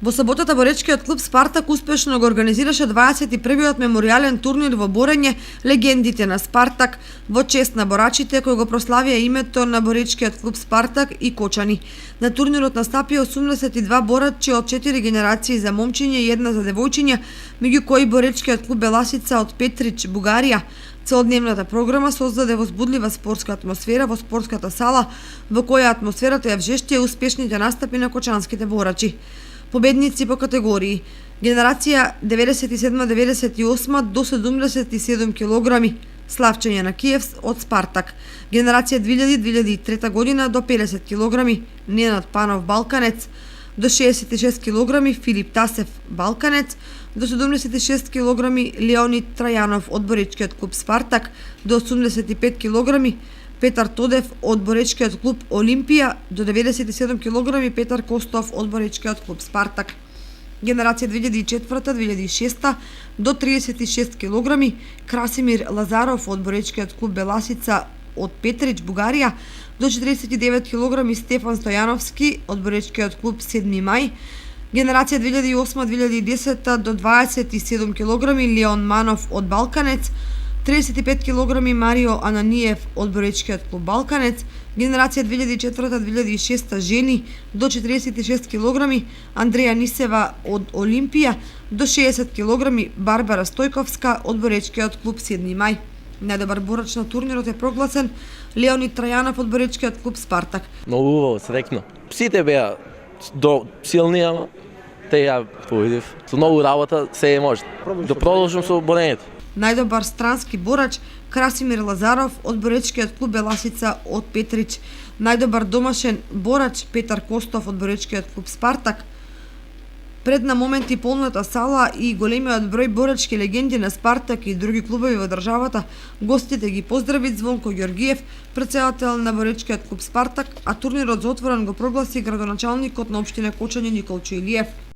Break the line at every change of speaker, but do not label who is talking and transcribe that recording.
Во саботата боречкиот клуб Спартак успешно го организираше 21-иот меморијален турнир во борење Легендите на Спартак во чест на борачите кои го прославија името на боречкиот клуб Спартак и Кочани. На турнирот настапија 82 борачи од 4 генерации за момчиња и една за девојчиња, меѓу кои боречкиот клуб Беласица од Петрич, Бугарија. Целодневната програма создаде возбудлива спортска атмосфера во спортската сала, во која атмосферата ја вжештија успешните настапи на кочанските борачи. Победници по категории: генерација 97-98 до 77 килограми Славчо Јанакиев од Спартак, генерација 2000-2003 година до 50 килограми Ненад Панов Балканец, до 66 килограми Филип Тасев Балканец, до 76 килограми Леонид Трајанов од боречкиот клуб Спартак, до 85 килограми Петар Тодев од боречкиот клуб Олимпија, до 97 килограми Петар Костов од боречкиот клуб Спартак. Генерација 2004-2006 до 36 килограми Красимир Лазаров од боречкиот клуб Беласица од Петрич, Бугарија, до 49 килограми Стефан Стојановски од боречкиот клуб 7 мај. Генерација 2008-2010 до 27 килограми Леон Манов од Балканец, 35 килограми Марио Ананиев од боречкиот клуб Балканец, генерација 2004-2006 жени до 46 килограми Андреја Нисева од Олимпија, до 60 килограми Барбара Стојковска од боречкиот клуб 7 мај. Најдобар борач на турнирот е прогласен Леонид Трајанов од боречкиот клуб Спартак.
Многу убаво, среќно. Сите беа до силни, ама те ја победив. Со многу работа се може. Да продолжам со борењето.
Најдобар странски борач Красимир Лазаров од боречкиот клуб Беласица од Петрич. Најдобар домашен борач Петар Костов од боречкиот клуб Спартак. Пред на моменти полната сала и големиот број борачки легенди на Спартак и други клубови во државата, гостите ги поздрави Звонко Ѓоргиев, претседател на боречкиот клуб Спартак, а турнирот за отворен го прогласи градоначалникот на општина Кочани Никол Чуилиев.